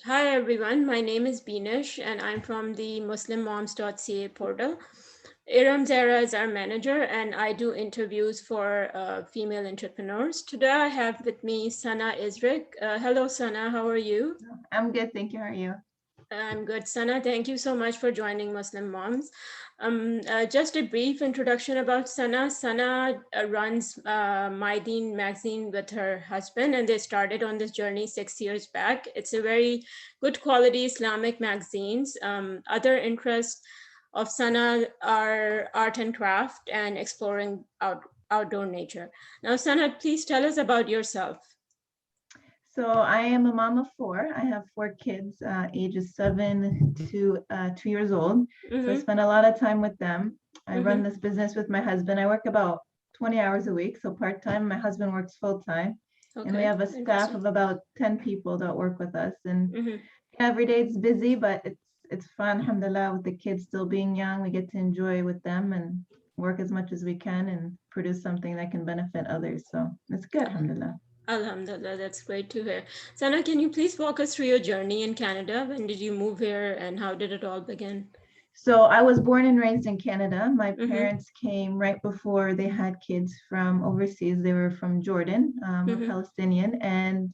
Hi everyone, my name is Beenish and I'm from the Muslim Moms.Ca portal. Iram Zara is our manager and I do interviews for female entrepreneurs. Today I have with me Sanaa Izreig. Hello Sanaa, how are you? I'm good, thank you. How are you? I'm good. Sanaa, thank you so much for joining Muslim Moms. Just a brief introduction about Sanaa. Sanaa runs My Deen Magazine with her husband, and they started on this journey 6 years back. It's a very good quality Islamic magazines. Other interests of Sanaa are art and craft and exploring outdoor nature. Now, Sanaa, please tell us about yourself. So I am a mom of four. I have four kids, ages 7 to 2 years old. So I Mm-hmm, spend a lot of time with them. I run mm-hmm. this business with my husband. I work about 20 hours a week, so part-time. My husband works full-time. And we Okay, have a staff interesting. of about 10 people that work with us. And Mm-hmm. every day it's busy, but it's fun, alhamdulillah, with the kids still being young. We get to enjoy with them and work as much as we can and produce something that can benefit others. So it's good, alhamdulillah. Alhamdulillah, that's great to hear. Sana, can you please walk us through your journey in Canada? When did you move here and how did it all begin? So I was born and raised in Canada. My Mm-hmm, parents came right before they had kids from overseas. They were from Jordan, we're mm-hmm, Palestinian. And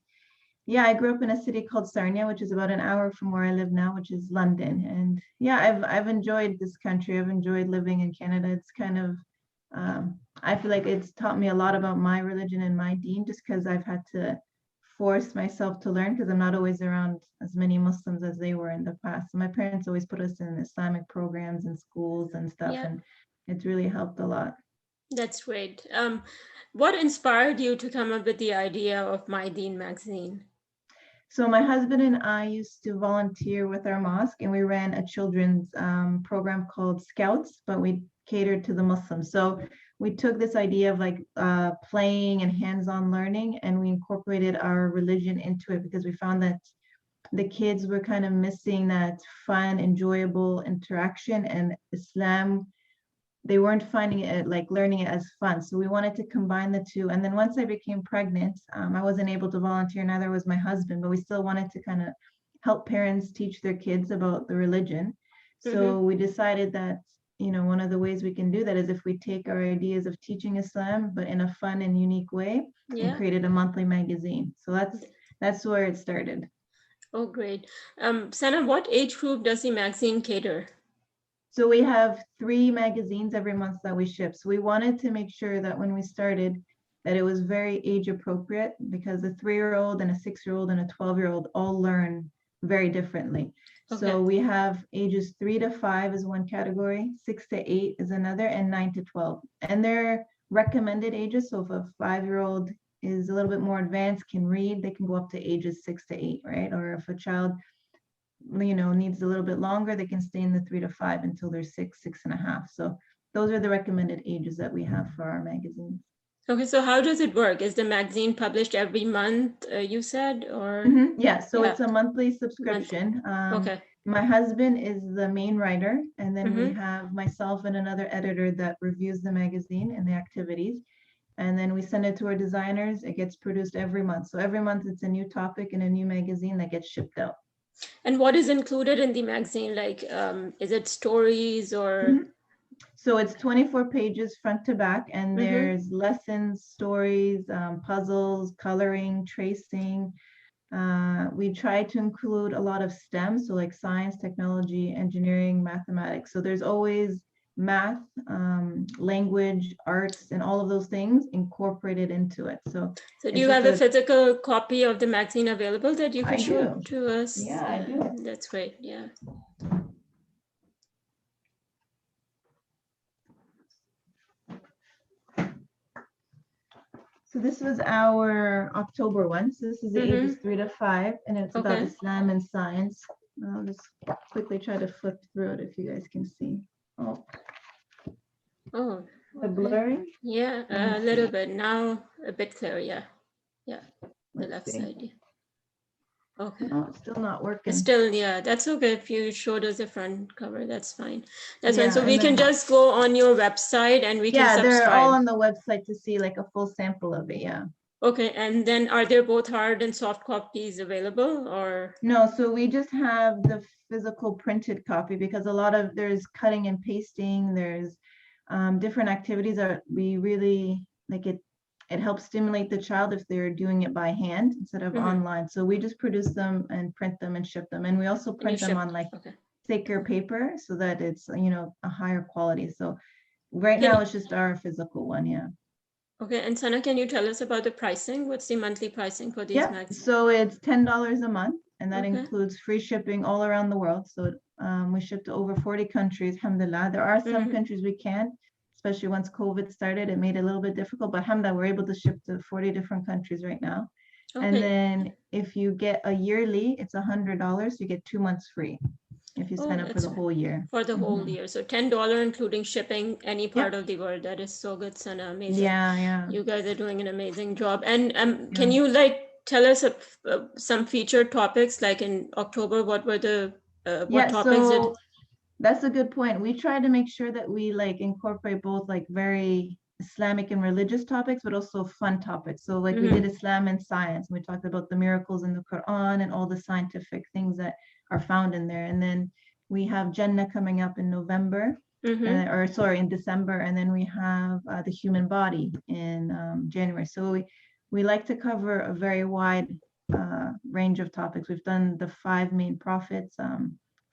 yeah, I grew up in a city called Sarnia, which is about an hour from where I live now, which is London. And yeah, I've enjoyed this country. I've enjoyed living in Canada. It's kind of I feel like it's taught me a lot about my religion and my deen, just because I've had to force myself to learn because I'm not always around as many Muslims as they were in the past. So my parents always put us in Islamic programs and schools and stuff, yeah, and it's really helped a lot. that's great. What inspired you to come up with the idea of My Deen Magazine? So my husband and I used to volunteer with our mosque, and we ran a children's program called Scouts, but we catered to the Muslims. So we took this idea of like playing and hands-on learning, and we incorporated our religion into it because we found that the kids were kind of missing that fun, enjoyable interaction, and Islam, they weren't finding it like learning it as fun. So we wanted to combine the two. And then once I became pregnant, I wasn't able to volunteer, neither was my husband, but we still wanted to kind of help parents teach their kids about the religion. Mm-hmm, So we decided that, one of the ways we can do that is if we take our ideas of teaching Islam, but in a fun and unique way, and yeah. created a monthly magazine. So that's where it started. Oh, great. Sana, what age group does the magazine cater? So we have 3 magazines every month that we ship. So we wanted to make sure that when we started, that it was very age appropriate because a 3-year-old and a 6-year-old and a 12-year-old all learn very differently. Okay. So we have ages 3 to 5 is one category, 6 to 8 is another, and 9 to 12. And they're recommended ages. So if a 5-year-old is a little bit more advanced, can read, they can go up to ages 6 to 8, right? Or if a child needs a little bit longer, they can stay in the 3 to 5 until they're 6, 6.5. So those are the recommended ages that we have for our magazines. Okay, so how does it work? Is the magazine published every month, you said, or Yeah, so yeah, it's a monthly month? subscription. Okay. My husband is the main writer, and then we Mm-hmm. have myself and another editor that reviews the magazine and the activities. And then we send it to our designers. It gets produced every month. So every month it's a new topic and a new magazine that gets shipped out. And what is included in the magazine? Like, is it stories or? Mhm. So it's 24 pages front to back, and Mm-hmm. there's lessons, stories, puzzles, coloring, tracing. We try to include a lot of STEM, so like science, technology, engineering, mathematics. So there's always math, language, arts, and all of those things incorporated into it. So So, do it's you just have a a, physical copy of the magazine available that you I could show do. to us? Yeah, I do. That's great. Yeah. So this was our October one. So this is the Mm-hmm. ages 3 to 5, and it's about Okay. Islam and science. I'll just quickly try to flip through it if you guys can see. Oh, Oh, the okay. blurring. Yeah, Let me a see. little bit now, a bit clear. Yeah. Yeah. The Let's left see. side. Yeah. Okay. No, it's still not working. Still, yeah, that's okay. If you showed us the front cover, that's fine. That's fine. Yeah, So we and can then just go on your website and we can yeah, they're all subscribe. on the website to see like a full sample of it. Yeah. Okay, and then are there both hard and soft copies available, or? No, so we just have the physical printed copy because a lot of there's cutting and pasting, there's different activities that we really like it. It helps stimulate the child if they're doing it by hand instead of Mhm. online. So we just produce them and print them and ship them. And we also And you print them ship? on like Okay. thicker paper so that it's, a higher quality. So right Can now you, it's just our physical one, yeah. okay, and Sana, can you tell us about the pricing? What's the monthly pricing for these Yeah, magazines? so it's $10 a month, and that Okay. includes free shipping all around the world. So we ship to over 40 countries, alhamdulillah. There are some Mhm. countries we can't, especially once COVID started, it made it a little bit difficult, but alhamdulillah, we're able to ship to 40 different countries right now. And Okay. then if you get a yearly, it's $100. You get 2 months free if you Oh, sign up for that's the whole year. for the whole Mhm. year. So $10 including shipping any part Yep. of the world. That is so good, Sana. Amazing. Yeah, yeah, You guys are doing an amazing job. And yeah. can you like tell us some featured topics? Like in October, what were the what Yeah, topics did? so that's a good point. We try to make sure that we like incorporate both like very Islamic and religious topics, but also fun topics. So like we did Mm-hmm. Islam and science. We talked about the miracles in the Quran and all the scientific things that are found in there. And then we have Jannah coming up in November, Mm-hmm. or sorry, in December. And then we have the human body in January. So we like to cover a very wide range of topics. We've done the five main prophets.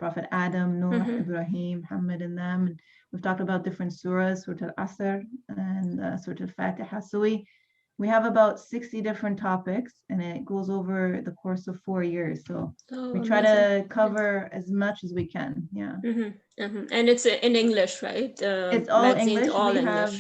Prophet Adam, Noah, Mm-hmm. Ibrahim, Muhammad, and them. And we've talked about different surahs, Surah Al-Asr and Surah Al-Fatiha. So we have about 60 different topics, and it goes over the course of 4 years. So Oh, we try amazing. to cover as much as we can. Yeah. Mm-hmm. Mm-hmm. And it's in English, right? It's all Magazine's English. all We English. have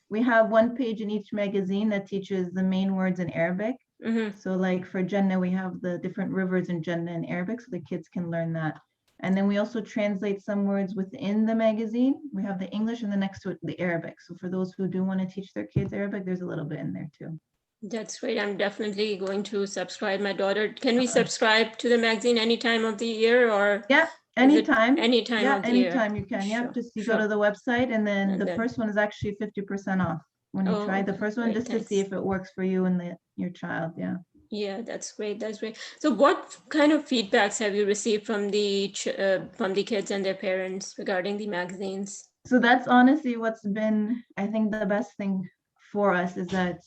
we have one page in each magazine that teaches the main words in Arabic. Mm-hmm. So like for Jannah, we have the different rivers in Jannah in Arabic, so the kids can learn that. And then we also translate some words within the magazine. We have the English and the next to it, the Arabic. So for those who do want to teach their kids Arabic, there's a little bit in there too. That's great. I'm definitely going to subscribe. My daughter, can we subscribe to the magazine any time of the year, or Yeah, is it anytime. any time Yeah, of the year? anytime you can. Yep, Sure, just you go sure. to the website, and then And the then, first one is actually 50% off when you oh, try the okay, first one, great. just to see Thanks. if it works for you and your child. Yeah. Yeah, that's great. That's great. So, what kind of feedbacks have you received from from the kids and their parents regarding the magazines? So that's honestly what's been, I think, the best thing for us is that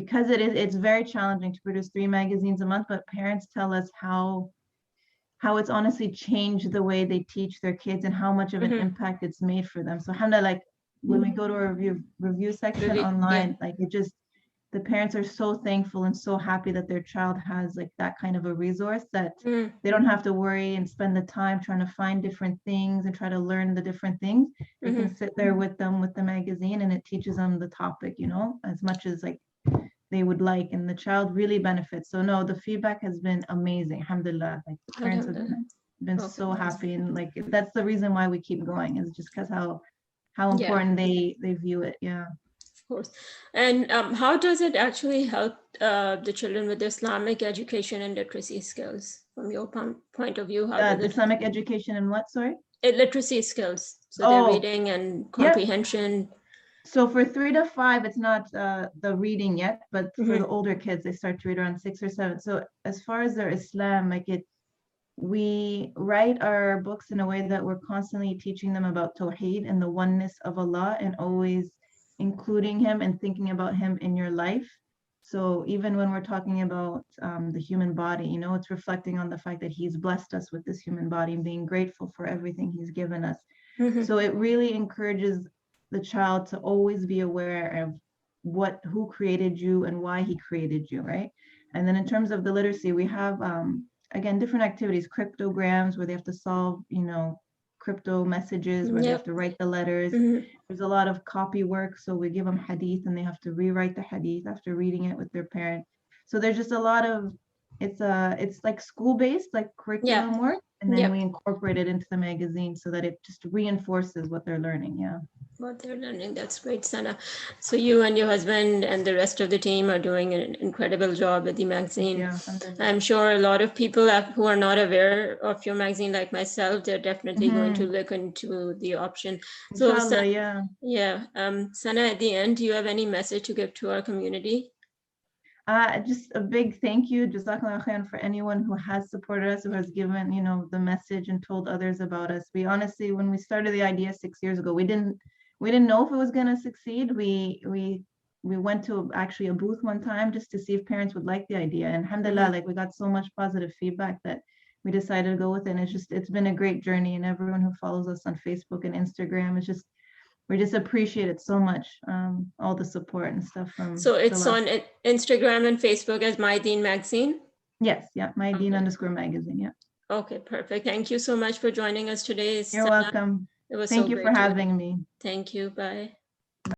because it's very challenging to produce 3 magazines a month, but parents tell us how it's honestly changed the way they teach their kids and how much of an Mm-hmm. impact it's made for them. So alhamdulillah, like when we go to a review section Review. Yeah. online, like it just the parents are so thankful and so happy that their child has like that kind of a resource that Mm-hmm. they don't have to worry and spend the time trying to find different things and try to learn the different things. They can sit there with them with the magazine and it teaches them the topic, as much as like they would like, and the child really benefits. So no, the feedback has been amazing. Alhamdulillah. Like the parents have Alhamdulillah. been Okay, so that's happy, and like that's the reason why we keep going is just because how yeah. important they view it. Yeah. Of course. And how does it actually help the children with Islamic education and literacy skills from your point of view? How does The it Islamic education and what, sorry? literacy skills? So their Oh, reading and yep. comprehension. So for 3 to 5, it's not the reading yet, but for the Mm-hmm. older kids, they start to read around 6 or 7. So as far as their Islam, like we write our books in a way that we're constantly teaching them about Tawheed and the oneness of Allah and always including Him and thinking about Him in your life. So even when we're talking about the human body, it's reflecting on the fact that He's blessed us with this human body and being grateful for everything He's given us. Mm-hmm. So it really encourages the child to always be aware of who created you and why he created you, right? And then in terms of the literacy, we have again different activities, cryptograms where they have to solve, crypto messages where they have Yep. to write the letters. Mm-hmm. There's a lot of copy work, so we give them hadith and they have to rewrite the hadith after reading it with their parent. So there's just a lot of it's like school-based, like Yep. curriculum work, and then we Yep. incorporate it into the magazine so that it just reinforces what they're learning. Yeah. What they're learning. That's great, Sana. So you and your husband and the rest of the team are doing an incredible job with the Thank magazine. you. Alhamdulillah. I'm sure a lot of people who are not aware of your magazine, like myself, they're definitely going to Mhm. look into the option. So, Inshallah, yeah. yeah, Sana, at the end, do you have any message to give to our community? Just a big thank you, Jazakallah khairan, for anyone who has supported us, who has given, the message and told others about us. We honestly, when we started the idea 6 years ago, we didn't know if it was gonna succeed. We went to actually a booth one time just to see if parents would like the idea. And alhamdulillah, like we got so much positive feedback that we decided to go with it. And it's been a great journey. And everyone who follows us on Facebook and Instagram, we just appreciate it so much. All the support and stuff from So the it's last. on Instagram and Facebook as My Deen Magazine? Yes, yeah, my Deen Okay. _magazine, yeah. Okay, perfect. Thank you so much for joining us today, You're Sanaa. welcome. It was so Thank you for great to. having me. Thank you. Bye.